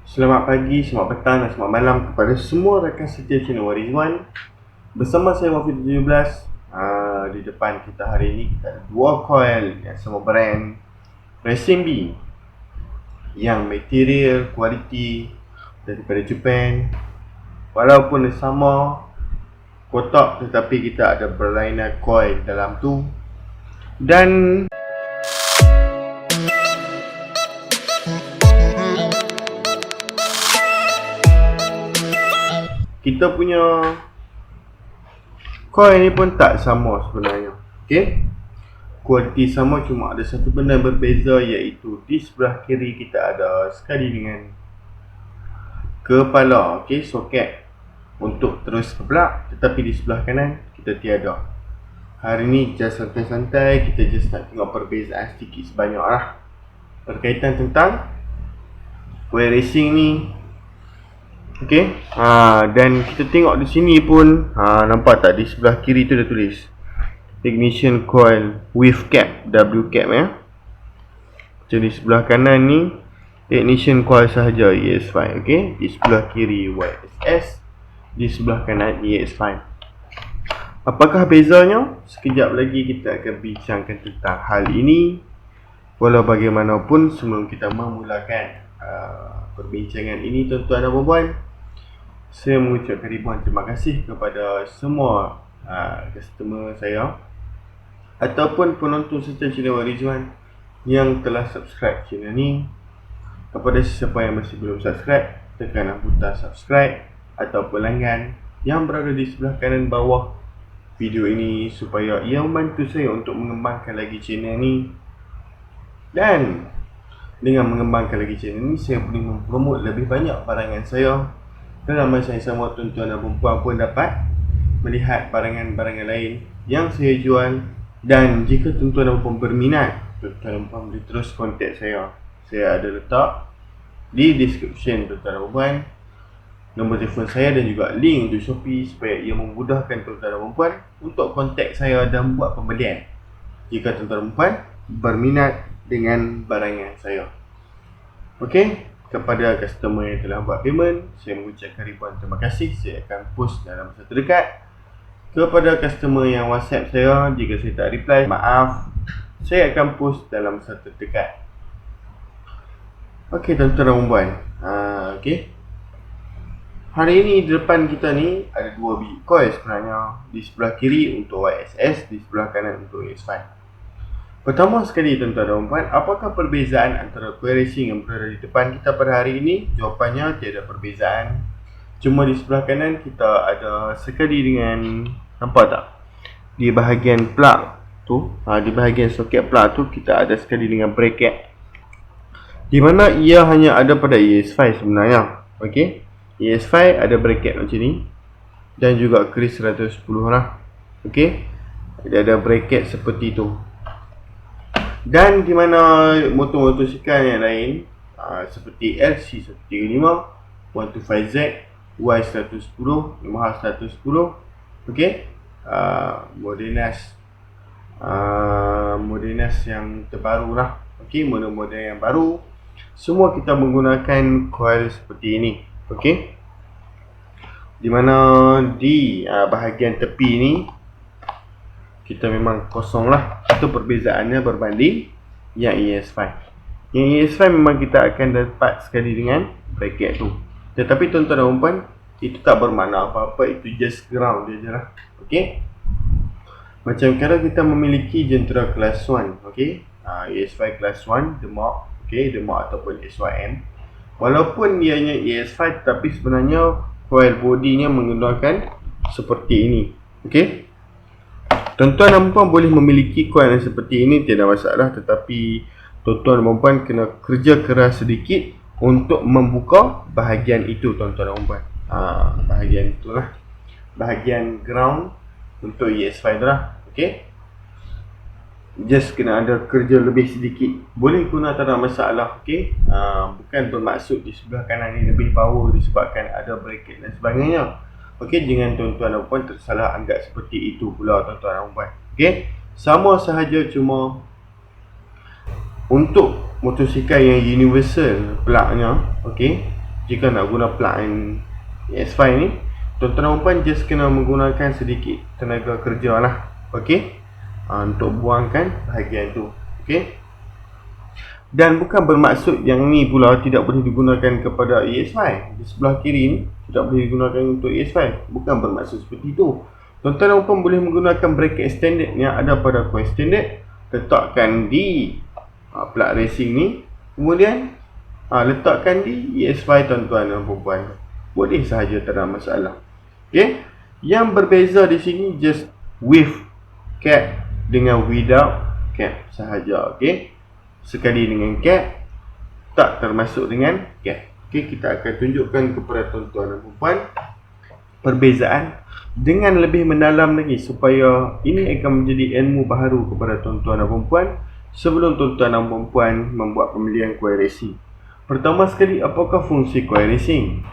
Selamat pagi, selamat petang dan selamat malam kepada semua rakan setia channel Warizwan. Bersama saya Wafiq 17. Di depan kita hari ini kita ada dua coil yang sama brand Racing B, yang material kualiti daripada Japan. Walaupun sama kotak, tetapi kita ada berlainan coil dalam tu. Dan kita punya coil ni pun tak sama sebenarnya. Okey, kualiti sama, cuma ada satu benda yang berbeza, iaitu di sebelah kiri kita ada sekali dengan kepala, okey, soket untuk terus ke plug, tetapi di sebelah kanan kita tiada. Hari ni just santai-santai, kita just nak tengok perbezaan sedikit sebanyak lah berkaitan tentang coil racing ni. Okey, dan kita tengok di sini pun, nampak tak di sebelah kiri tu dah tulis ignition coil with cap, W cap ya. Jadi sebelah kanan ni ignition coil sahaja, ES5. okey, di sebelah kiri YSS, di sebelah kanan ES5. Apakah bezanya? Sekejap lagi kita akan bincangkan tentang hal ini. Walau bagaimanapun, sebelum kita memulakan perbincangan ini, tuan-tuan dan puan-puan, saya mengucapkan ribuan terima kasih kepada semua customer saya ataupun penonton setia channel Warizwan yang telah subscribe channel ni. Kepada sesiapa yang masih belum subscribe, tekan butang subscribe ataupun langgan yang berada di sebelah kanan bawah video ini, supaya ia membantu saya untuk mengembangkan lagi channel ni. Dan dengan mengembangkan lagi channel ni, saya boleh mempromot lebih banyak barangan saya. Dalam masa yang sama, tuan-tuan dan perempuan pun dapat melihat barangan-barangan lain yang saya jual. Dan jika tuan-tuan dan perempuan berminat, tuan-tuan dan perempuan boleh terus kontak saya. Saya ada letak di description, tuan-tuan dan perempuan, nombor telefon saya dan juga link untuk Shopee, supaya ia memudahkan tuan-tuan dan perempuan untuk kontak saya dan buat pembelian jika tuan-tuan dan perempuan berminat dengan barangan saya. Okey, kepada customer yang telah buat payment, saya mengucapkan ribuan terima kasih. Saya akan post dalam masa terdekat. Kepada customer yang WhatsApp saya, jika saya tak reply, maaf, saya akan post dalam masa terdekat. Okey, tuan-tuan dan puan-puan, okey, hari ini di depan kita ni ada dua biji coil sebenarnya. Di sebelah kiri untuk YSS, di sebelah kanan untuk ES5. Pertama sekali, tuan-tuan dan puan-puan, apakah perbezaan antara coil racing yang berada di depan kita pada hari ini? Jawapannya tiada perbezaan. Cuma di sebelah kanan kita ada sekali dengan, nampak tak? Di bahagian plug tu, di bahagian soket plug tu, kita ada sekali dengan bracket, di mana ia hanya ada pada ES5 sebenarnya. Okey, ES5 ada bracket macam ni, dan juga kris 110 lah. Okey, dia ada bracket seperti tu. Dan di mana motor-motosikal yang lain, seperti LC135, 125Z, Y110, Yamaha 110, okey, Modenas yang terbaru lah, okey, model-model yang baru, semua kita menggunakan coil seperti ini. Okey, di mana di bahagian tepi ni kita memang kosong lah. Itu perbezaannya berbanding yang ES5. Yang ES5 memang kita akan dapat sekali dengan bracket tu. Tetapi tuan-tuan dan puan, itu tak bermakna apa-apa, itu just ground dia je lah. Okey, macam kalau kita memiliki jentera kelas 1, okey, ES5 kelas 1, demak, okey, demak ataupun SYM, walaupun ianya ES5, tapi sebenarnya coil bodinya menggunakan seperti ini. Okey, tuan-tuan dan puan boleh memiliki coil yang seperti ini, tiada masalah. Tetapi tuan-tuan dan puan kena kerja keras sedikit untuk membuka bahagian itu, tuan-tuan dan puan. Bahagian itulah, bahagian ground untuk ES5 tu lah. Okey, just kena ada kerja lebih sedikit. Boleh guna, tak ada masalah. Okey, bukan bermaksud di sebelah kanan ni lebih power disebabkan ada bracket dan sebagainya. Okey, jangan tuan-tuan dan puan tersalah anggap seperti itu pula, tuan-tuan dan puan. Okey, sama sahaja, cuma untuk motosikal yang universal plugnya, okey, jika nak guna plug-in ES5 ni, tuan-tuan dan puan just kena menggunakan sedikit tenaga kerja lah, okey, untuk buangkan bahagian tu, okey. Dan bukan bermaksud yang ni pula tidak boleh digunakan kepada ES5. Di sebelah kiri ni tidak boleh digunakan untuk ES5, bukan bermaksud seperti itu. Tuan-tuan dan puan boleh menggunakan bracket standard yang ada pada coil standard, letakkan di plug racing ni, kemudian letakkan di ES5 tuan-tuan dan puan. Boleh sahaja, tak ada masalah. Okay? Yang berbeza di sini just with cap dengan without cap sahaja. Okay? Sekali dengan cap, tak termasuk dengan cap. Okay, kita akan tunjukkan kepada tuan-tuan dan puan perbezaan dengan lebih mendalam lagi, supaya ini akan menjadi ilmu baharu kepada tuan-tuan dan puan sebelum tuan-tuan dan puan membuat pemilihan coil racing. Pertama sekali, apakah fungsi coil racing?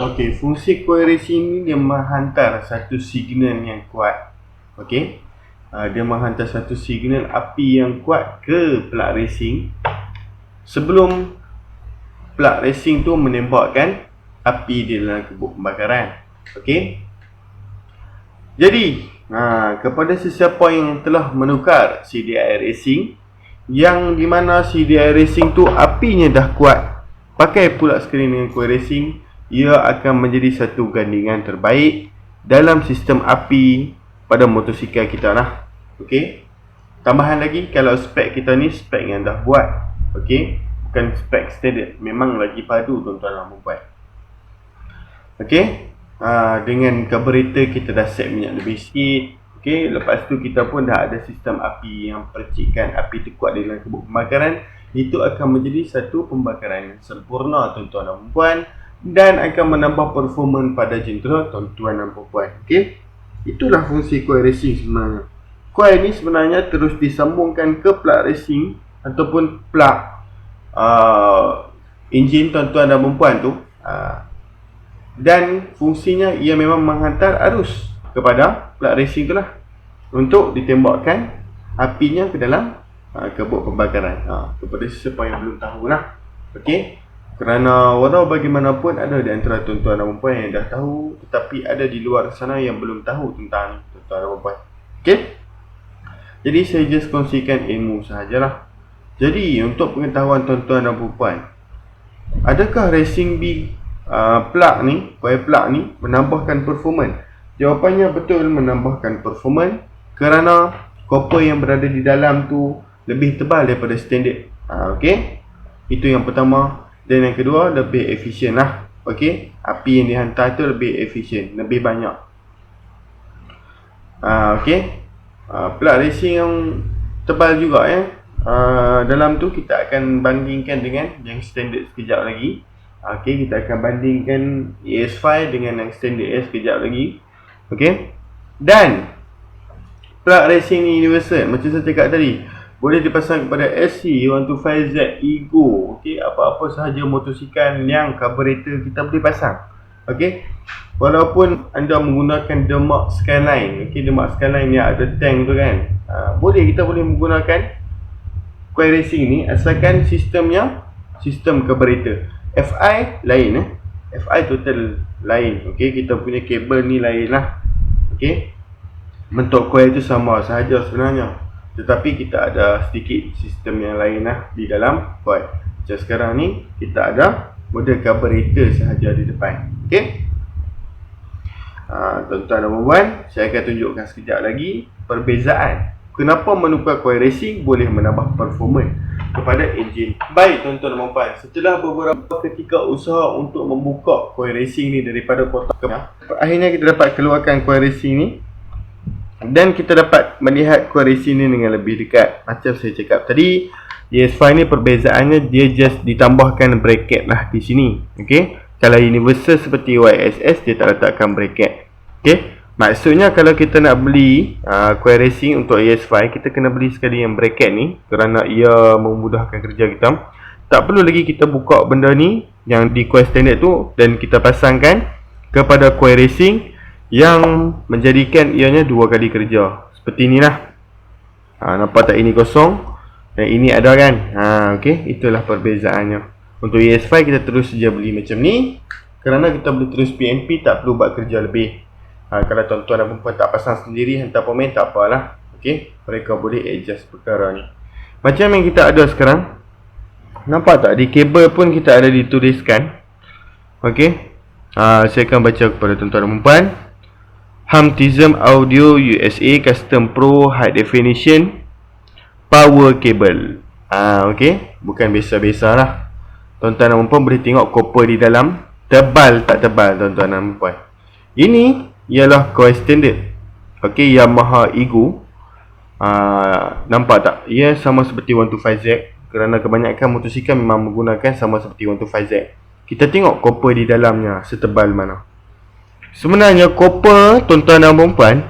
Okey, fungsi coil racing ni dia menghantar satu signal yang kuat. Okey, dia menghantar satu signal api yang kuat ke plug racing sebelum plug racing tu menembakkan api di dalam kebuk pembakaran. Okey, jadi kepada sesiapa yang telah menukar CDI racing, yang di mana CDI racing tu apinya dah kuat, pakai pula sekali dengan coil racing, ia akan menjadi satu gandingan terbaik dalam sistem api pada motosikal kita lah. Okey, tambahan lagi, kalau spek kita ni spek yang dah buat, okey, bukan spek standard, memang lagi padu tuan-tuan dan puan. Okey, dengan carburetor kita dah set minyak lebih sikit. Okey, lepas tu kita pun dah ada sistem api yang percikan api terkuat di dalam kebuk pembakaran. Itu akan menjadi satu pembakaran yang sempurna tuan-tuan dan puan, dan akan menambah performa pada jentera tuan-tuan dan puan. Okey, itulah fungsi coil racing sebenarnya. Coil ni sebenarnya terus disambungkan ke plug racing ataupun plug enjin tuan-tuan dan puan tu, dan fungsinya ia memang menghantar arus kepada plug racing tu lah, untuk ditembakkan apinya ke dalam kebuk pembakaran. Kepada sesiapa yang belum tahu lah. Okey, kerana walau bagaimanapun ada di antara tuan-tuan dan puan yang dah tahu, tetapi ada di luar sana yang belum tahu tentang tuan-tuan dan puan. Okey, jadi saya just kongsikan ilmu sahajalah. Jadi untuk pengetahuan tuan-tuan dan puan, adakah racing B plug ni, coil plug ni menambahkan performa? Jawapannya betul, menambahkan performa, kerana copper yang berada di dalam tu lebih tebal daripada standard. Okey, itu yang pertama. Dan yang kedua, lebih efisien lah. Okey, api yang dihantar tu lebih efisien, lebih banyak. Okey, plug racing yang tebal juga ya. Dalam tu kita akan bandingkan dengan yang standard sekejap lagi. Okey, kita akan bandingkan ES5 dengan yang standard sekejap lagi. Okey, dan plug racing ni universal, macam saya cakap tadi, boleh dipasang kepada SC125Z Ego. Okey, apa-apa sahaja motosikal yang carburetor kita boleh pasang. Okey, walaupun anda menggunakan Demak Skyline, okey, Demak Skyline ni ada tank tu kan, kita boleh menggunakan coil racing ni asalkan sistemnya sistem carburetor. FI lain FI total lain. Okey, kita punya kabel ni lain lah. Okey, bentuk coil tu sama sahaja sebenarnya, tetapi kita ada sedikit sistem yang lain lah di dalam coil. Macam sekarang ni kita ada model carburetor sahaja di depan. Okey, tuan-tuan dan puan, saya akan tunjukkan sekejap lagi perbezaan kenapa menukar coil racing boleh menambah performa kepada enjin. Baik tuan-tuan dan puan, setelah beberapa ketika usaha untuk membuka coil racing ni daripada kotak, akhirnya kita dapat keluarkan coil racing ni, dan kita dapat melihat coil racing ni dengan lebih dekat. Macam saya cakap tadi, ES5 ni perbezaannya dia just ditambahkan bracket lah di sini. Okey, kalau universal seperti YSS dia tak letakkan bracket. Okey, maksudnya kalau kita nak beli coil racing untuk ES5, kita kena beli sekali yang bracket ni, kerana ia memudahkan kerja kita. Tak perlu lagi kita buka benda ni yang di coil standard tu dan kita pasangkan kepada coil racing yang menjadikan ianya dua kali kerja. Seperti inilah. Nampak tak, ini kosong dan ini ada kan? Okey, itulah perbezaannya. Untuk ES5 kita terus saja beli macam ni, kerana kita boleh terus PNP, tak perlu buat kerja lebih. Kalau tuan-tuan dan perempuan tak pasang sendiri, hantar pemain, tak apalah. Okey, mereka boleh adjust perkara ni. Macam yang kita ada sekarang, nampak tak? Di kabel pun kita ada dituliskan. Okey, saya akan baca kepada tuan-tuan dan perempuan. Hamtism Audio USA Custom Pro High Definition Power Cable. Okey, bukan biasa-biasa lah. Tuan-tuan dan perempuan boleh tengok copper di dalam. Tebal tak tebal tuan-tuan dan perempuan. Ini ialah coil standard. Okey, Yamaha Ego. Nampak tak? Ia sama seperti 125Z. Kerana kebanyakan motosikal memang menggunakan sama seperti 125Z. Kita tengok copper di dalamnya setebal mana. Sebenarnya copper, tuan-tuan dan perempuan,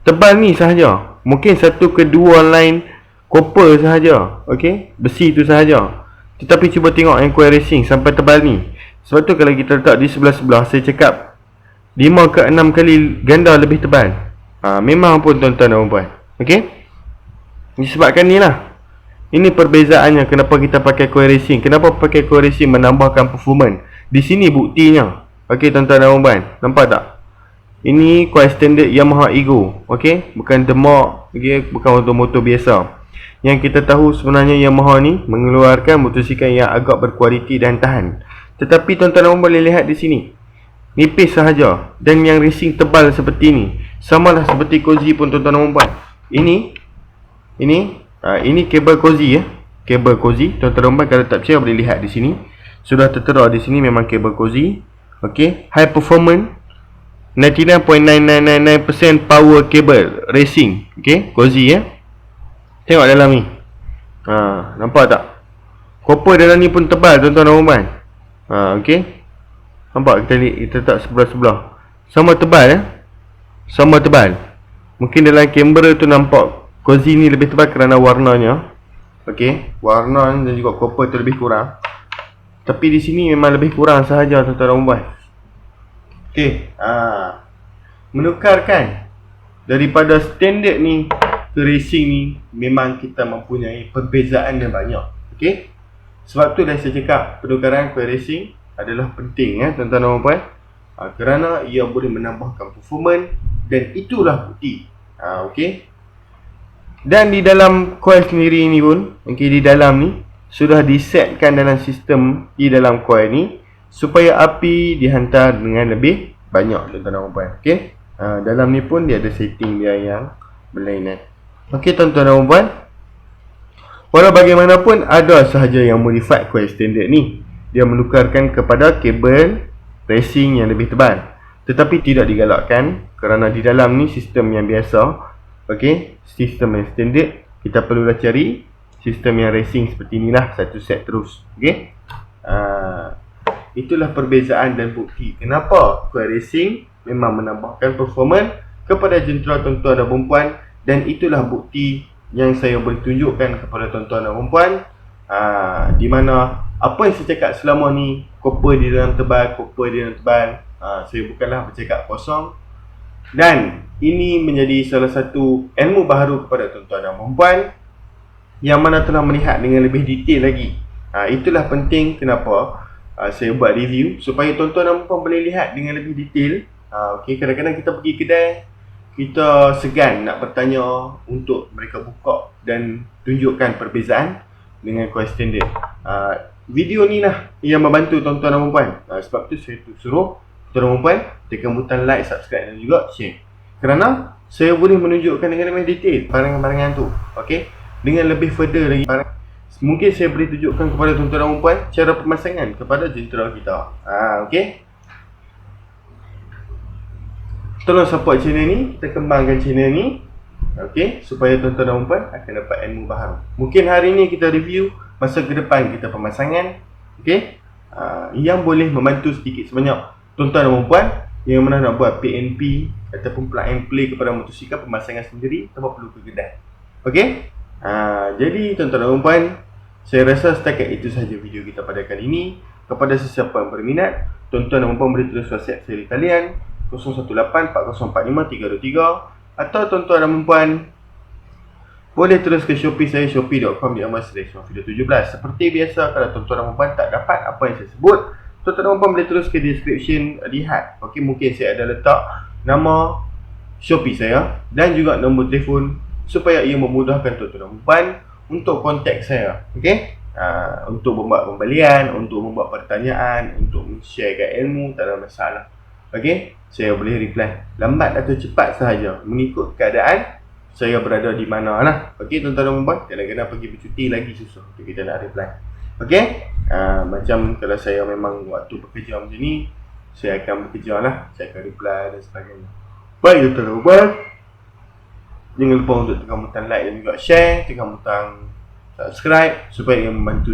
tebal ni sahaja. Mungkin 1 ke 2 line copper sahaja. Okey, besi tu sahaja. Tetapi cuba tengok yang coil racing sampai tebal ni. Sebab tu kalau kita letak di sebelah-sebelah, saya cakap 5 ke 6 kali ganda lebih tebal. Memang pun tuan-tuan dan perempuan. Okey, disebabkan ni lah. Ini perbezaannya kenapa kita pakai coil racing. Kenapa pakai coil racing menambahkan performance. Di sini buktinya. Okey tuan-tuan dan perempuan, nampak tak? Ini coil standard Yamaha Ego. Okey, bukan Demak, okey, bukan untuk motor biasa. Yang kita tahu sebenarnya Yamaha ni mengeluarkan motosikal yang agak berkualiti dan tahan. Tetapi tuan-tuan dan perempuan boleh lihat di sini, nipis sahaja. Dan yang racing tebal seperti ni. Samalah seperti Cozy pun tuan-tuan dan perempuan. Ini kabel Cozy ya. Kabel Cozy, tuan-tuan dan perempuan kalau tak percaya boleh lihat di sini. Sudah tertera di sini memang kabel Cozy. Okey, high performance 99.9999% power cable racing. Okey, Cozy ya. Tengok dalam ni. Nampak tak? Copper dalam ni pun tebal tuan-tuan dan perempuan. Okey. Nampak kita tak sebelah-sebelah. Sama tebal ya. Sama tebal. Mungkin dalam kamera tu nampak Cozy ni lebih tebal kerana warnanya. Okey, warna dan juga copper tu lebih kurang. Tapi di sini memang lebih kurang sahaja tuan-tuan dan perempuan. Okey, menukarkan daripada standard ni ke racing ni, memang kita mempunyai perbezaan yang banyak. Okey, sebab tu dah saya cakap penukaran ke racing adalah penting ya tuan-tuan dan perempuan. Kerana ia boleh menambahkan performance dan itulah bukti. Okey. Dan di dalam coil sendiri ni pun, okey, di dalam ni sudah disetkan dalam sistem di dalam coil ni supaya api dihantar dengan lebih banyak tuan-tuan dan perempuan. Okey. Dalam ni pun dia ada setting dia yang berlainan. Okey tuan-tuan dan perempuan, walau bagaimanapun ada sahaja yang modified coil standard ni. Dia menukarkan kepada kabel racing yang lebih tebal. Tetapi tidak digalakkan kerana di dalam ni sistem yang biasa. Okey, sistem yang standard. Kita perlulah cari sistem yang racing seperti inilah, satu set terus. Okey, itulah perbezaan dan bukti kenapa coil racing memang menambahkan performance kepada jentera tuan-tuan dan perempuan. Dan itulah bukti yang saya boleh tunjukkan kepada tuan-tuan dan perempuan. Di mana apa yang saya cakap selama ni, copper di dalam tebal, copper di dalam tebal, saya bukanlah bercakap kosong. Dan ini menjadi salah satu ilmu baharu kepada tuan-tuan dan perempuan yang mana telah melihat dengan lebih detail lagi. Itulah penting kenapa saya buat review, supaya tuan-tuan dan perempuan boleh lihat dengan lebih detail. Okey, kadang-kadang kita pergi kedai, kita segan nak bertanya untuk mereka buka dan tunjukkan perbezaan dengan coil standard. Video ni lah yang membantu tuan-tuan dan perempuan. Sebab tu saya suruh tuan-tuan dan perempuan tekan butang like, subscribe dan juga share. Kerana saya boleh menunjukkan dengan lebih detail barangan-barangan tu. Okey, dengan lebih further lagi. Mungkin saya boleh tunjukkan kepada tuan-tuan dan perempuan cara pemasangan kepada jentera kita. Okey, tolong support channel ni, kita kembangkan channel ni. Okey, supaya tuan-tuan dan perempuan akan dapat ilmu baharu. Mungkin hari ni kita review, masa ke depan kita pemasangan. Okey, yang boleh membantu sedikit sebanyak tuan-tuan dan perempuan yang mana nak buat PNP ataupun plug and play kepada motosikal pemasangan sendiri tanpa perlu ke kedai. Okey, jadi tuan-tuan dan perempuan, saya rasa setakat itu sahaja video kita pada kali ini. Kepada sesiapa yang berminat, tuan-tuan dan perempuan boleh terus WhatsApp saya kalian 018 4045 323, atau tuan-tuan dan perempuan boleh terus ke Shopee saya, shopee.com/video17. Seperti biasa, kalau tuan-tuan dan puan tak dapat apa yang saya sebut, tuan-tuan dan puan boleh terus ke description lihat. Okey, mungkin saya ada letak nama Shopee saya dan juga nombor telefon supaya ia memudahkan tuan-tuan dan puan untuk kontak saya. Okey, untuk membuat pembelian, untuk membuat pertanyaan, untuk sharekan ilmu, tak ada masalah. Okey, saya boleh reply lambat atau cepat sahaja mengikut keadaan saya berada di mana lah. Okey tuan-tuan dan puan, kadang-kadang pergi bercuti lagi susah untuk kita nak reply. Okey, macam kalau saya memang waktu bekerja macam ni, saya akan bekerja lah, saya akan reply dan sebagainya. Baik tuan-tuan dan puan, jangan lupa untuk tekan butang like dan juga share, tekan butang subscribe supaya ia membantu